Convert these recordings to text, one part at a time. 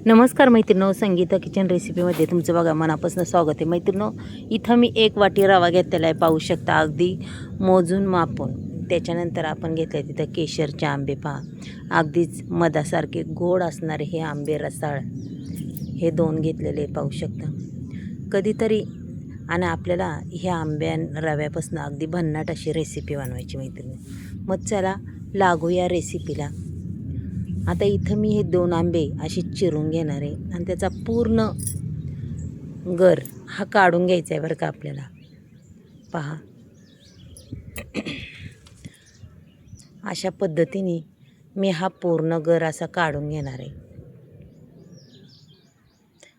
नमस्कार मैत्रिणो, संगीता किचन रेसिपीमध्ये तुमचं बघा मनापासून स्वागत आहे. मैत्रिणो, इथं मी 1 वाटी रवा घेतलेला आहे, पाहू शकता अगदी मोजून मापून. त्याच्यानंतर आपण घेतले तिथं केशरचे आंबे, पहा अगदीच मधासारखे गोड असणारे हे आंबे रसाळ, हे 2 घेतलेले पाहू शकता. कधीतरी आणि आपल्याला ह्या रव्यापासून अगदी भन्नाट अशी रेसिपी बनवायची मैत्रिणी. मग चला लागू या रेसिपीला. आता इथं मी हे 2 आंबे असे चिरून घेणार आहे आणि त्याचा पूर्ण गर हा काढून घ्यायचा आहे बरं का आपल्याला. पहा, अशा पद्धतीने मी हा पूर्ण गर असा काढून घेणार आहे.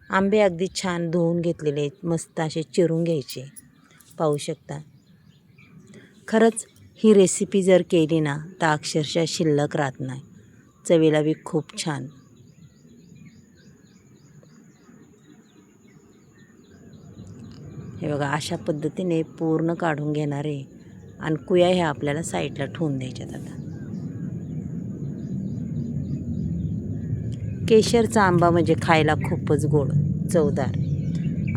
आंबे अगदी छान धुवून घेतलेले आहेत, मस्त असे चिरून घ्यायचे, पाहू शकता. खरंच ही रेसिपी जर केली ना तर अक्षरशः शिल्लक राहत नाही, चवीला बी खूप छान. हे बघा, अशा पद्धतीने पूर्ण काढून घेणार आहे आणि कुया ह्या आपल्याला साईडला ठेवून द्यायच्यात. आता केशरचा आंबा म्हणजे खायला खूपच गोड, चवदार.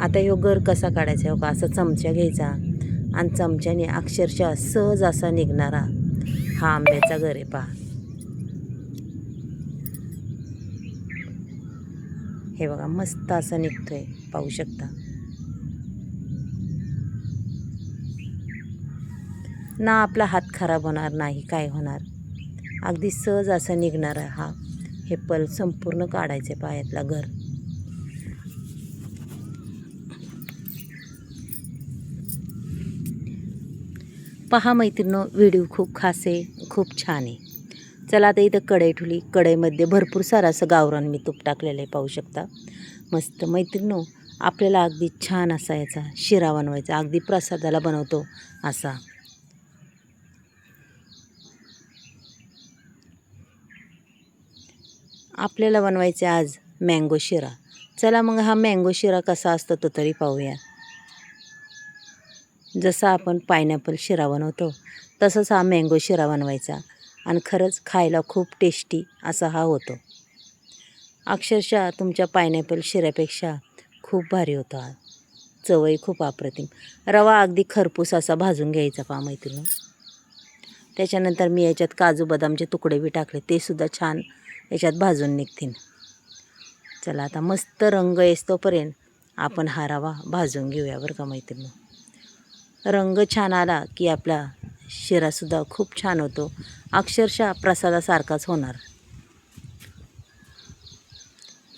आता ह्यो गर कसा काढायचा, हो का, असा चमचा घ्यायचा आणि चमच्याने अक्षरशः सहज असा निघणारा हा आंब्याचा गर आहे. पहा, हे बघा मस्त असा निघतोय, पाहू शकता ना. आपला हात खराब होणार नाही, काय होणार, अगदी सहज असा निघणारा हा हे पल संपूर्ण काढायचे पायातला घर. पहा मैत्रिणींनो, व्हिडिओ खूप खास आहे, खूप छान आहे. चला आता इथं कढई ठेवली, कढईमध्ये भरपूर सारं असं गावरान मी तूप टाकलेलं आहे, पाहू शकता. मस्त मैत्रिणींनो, आपल्याला अगदी छान असा याचा शिरा बनवायचा, अगदी प्रसादाला बनवतो असा. आपल्याला बनवायचा आज मँगो शिरा. चला मग हा मँगो शिरा कसा असतो तो तरी पाहूया. जसा आपण पायनॅपल शिरा बनवतो तसंच हा मँगो शिरा बनवायचा आणि खरंच खायला खूप टेस्टी असा हा होतो. अक्षरशः तुमच्या पायनॅपल शिऱ्यापेक्षा खूप भारी होतो हा, चवही खूप अप्रतिम. रवा अगदी खरपूस असा भाजून घ्यायचा, पहा मैत्रिणी. त्याच्यानंतर मी याच्यात काजू बदामचे तुकडे बी टाकले, ते सुद्धा छान याच्यात भाजून निघतील. चला आता मस्त रंग येतोपर्यंत आपण हा रवा भाजून घेऊया बरं का मैत्रिणी. रंग छान आला की आपला शिरासुद्धा खूप छान होतो, अक्षरशः प्रसादासारखाच होणार.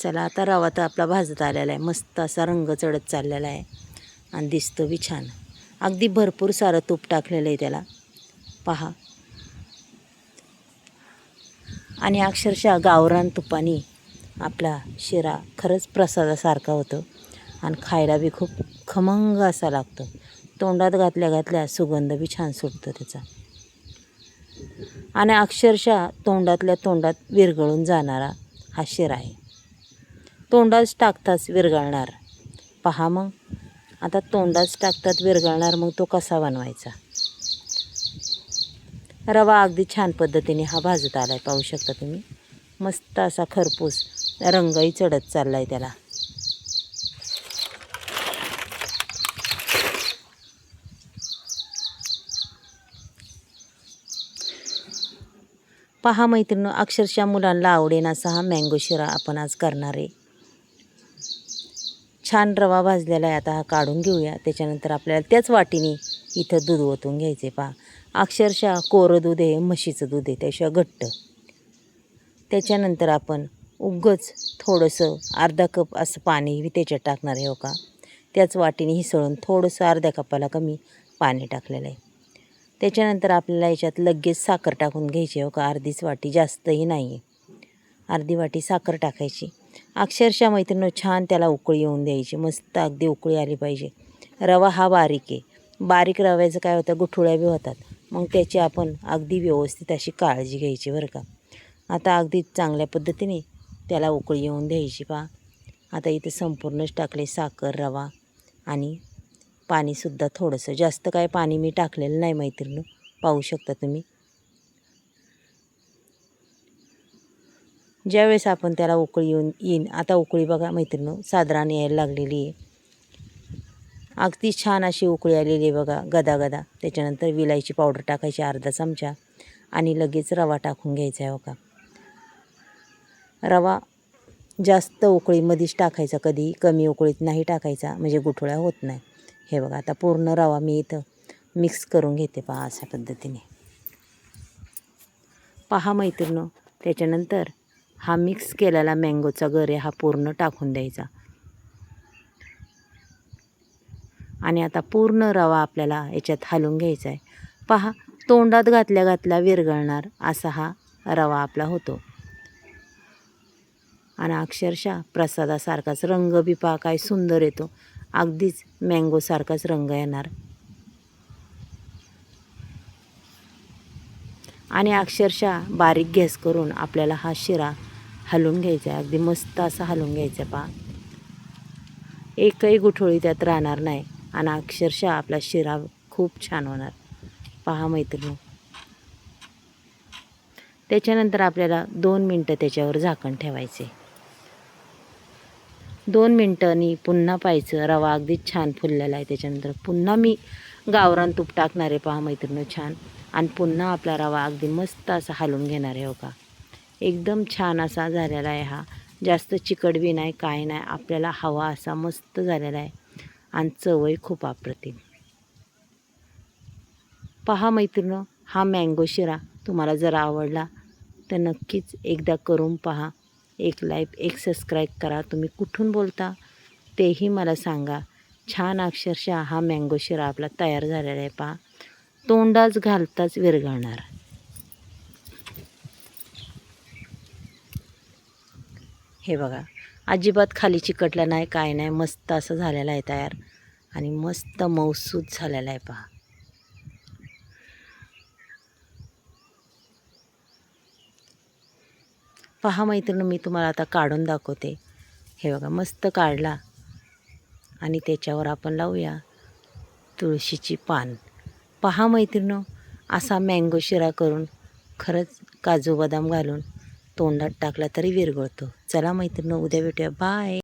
चला आता रवा तर आपला भाजत आलेला आहे, मस्त असा रंग चढत चाललेला आहे आणि दिसतो बी छान. अगदी भरपूर सारं तूप टाकलेलं आहे त्याला, पहा. आणि अक्षरशः गावरान तुपाने आपला शिरा खरंच प्रसादासारखा होतो आणि खायला बी खूप खमंग असा लागतो. तोंडात घातल्या घातल्या सुगंध बी छान सुटतो त्याचा आणि अक्षरशः तोंडातल्या तोंडात विरघळून जाणारा हा शिरा आहे. तोंडाच टाकताच विरघळणार. पहा मग, आता तोंडाच टाकतात विरघळणार, मग तो कसा बनवायचा. रवा अगदी छान पद्धतीने हा भाजत आला आहे, पाहू शकता तुम्ही. मस्त असा खरपूस रंगही चढत चालला आहे त्याला. पहा मैत्रिणी, अक्षरशः मुलांना आवडेन असा हा मँगो शिरा आपण आज करणार आहे. छान रवा भाजलेला आहे, आता हा काढून घेऊया. त्याच्यानंतर आपल्याला त्याच वाटीने इथं दूध ओतून घ्यायचे. पहा, अक्षरशः कोरं दूध आहे, म्हशीचं दूध आहे, त्याशिवाय घट्ट. त्याच्यानंतर आपण उगाच थोडंसं अर्धा कप असं पाणी त्याच्यात टाकणार आहे, हो का. त्याच वाटीने हिसळून थोडंसं अर्ध्या कपाला कमी पाणी टाकलेलं आहे. त्याच्यानंतर आपल्याला याच्यात लगेच साखर टाकून घ्यायची, हो का. अर्धीच वाटी, जास्तही नाही आहे, अर्धी वाटी साखर टाकायची. अक्षरशः मैत्रिणी छान त्याला उकळी येऊन द्यायची, मस्त अगदी उकळी आली पाहिजे. रवा हा बारीक आहे, बारीक रव्याचं काय होतं, गुठळ्या बी होतात, मग त्याची आपण अगदी व्यवस्थित अशी काळजी घ्यायची बरं का. आता अगदी चांगल्या पद्धतीने त्याला उकळी येऊन द्यायची. पहा, आता इथे संपूर्णच टाकले साखर, रवा आणि पाणीसुद्धा थोडंसं, जास्त काय पाणी मी टाकलेलं नाही मैत्रिणी, पाहू शकता तुम्ही. ज्यावेळेस आपण त्याला उकळी येईन आता उकळी बघा मैत्रिणी साधारण यायला लागलेली आहे. अगदी छान अशी उकळी आलेली आहे बघा गदागदा. त्याच्यानंतर विलायची पावडर टाकायची अर्धा चमचा आणि लगेच रवा टाकून घ्यायचा आहे बघा. रवा जास्त उकळीमध्येच टाकायचा, कधी कमी उकळीत नाही टाकायचा म्हणजे गुठळ्या होत नाही. हे बघा आता पूर्ण रवा मी इथं मिक्स करून घेते पहा अशा पद्धतीने. पहा मैत्रिणी त्याच्यानंतर हा मिक्स केलेला मँगोचा गर आहे हा पूर्ण टाकून द्यायचा आणि आता पूर्ण रवा आपल्याला याच्यात हलवून घ्यायचा आहे. पहा तोंडात घातल्या घातल्या विरघळणार असा हा रवा आपला होतो आणि अक्षरशः प्रसादासारखाच रंग बी पहा काय सुंदर येतो. अगदीच मँगोसारखाच रंग येणार आणि अक्षरशः बारीक गॅस करून आपल्याला हा शिरा हलवून घ्यायचा आहे. अगदी मस्त असा हलवून घ्यायचा आहे पहा. एकही गुठळी त्यात राहणार नाही आणि अक्षरशः आपला शिरा खूप छान होणार. पहा मैत्रिणी त्याच्यानंतर आपल्याला 2 मिनटं त्याच्यावर झाकण ठेवायचे. 2 मिनटांनी पुन्हा पाहायचं रवा अगदीच छान फुललेला आहे. त्याच्यानंतर पुन्हा मी गावरान तूप टाकणार आहे पहा मैत्रिणी छान आणि पुन्हा आपला रवा अगदी मस्त असा हलवून घेणार आहे हो का. एकदम छान असा झालेला आहे हा. जास्त चिकट बी नाही काय नाही, आपल्याला हवा असा मस्त झालेला आहे आणि चवही खूप अप्रतिम. पहा मैत्रिणी हा मँगो शिरा तुम्हाला जर आवडला तर नक्कीच एकदा करून पहा. एक लाईक एक सबस्क्राईब करा. तुम्ही कुठून बोलता तेही मला सांगा. छान अक्षरशः हा मँगो शिरा आपला तयार झालेला आहे पहा. तोंडाच घालताच विरघळणार. हे बघा अजिबात खाली चिकटला नाही काय नाही, मस्त असं झालेलं आहे तयार आणि मस्त मऊसूद झालेला आहे पहा. पहा मैत्रिणी मी तुम्हाला आता काढून दाखवते. हे बघा मस्त काढला आणि त्याच्यावर आपण लावूया तुळशीची पान. पहा मैत्रिणी असा मँगो शिरा करून खरंच काजू बदाम घालून तोंडात टाकला तरी विरघळतो. चला मैत्रिणी उद्या भेटूया. बाय.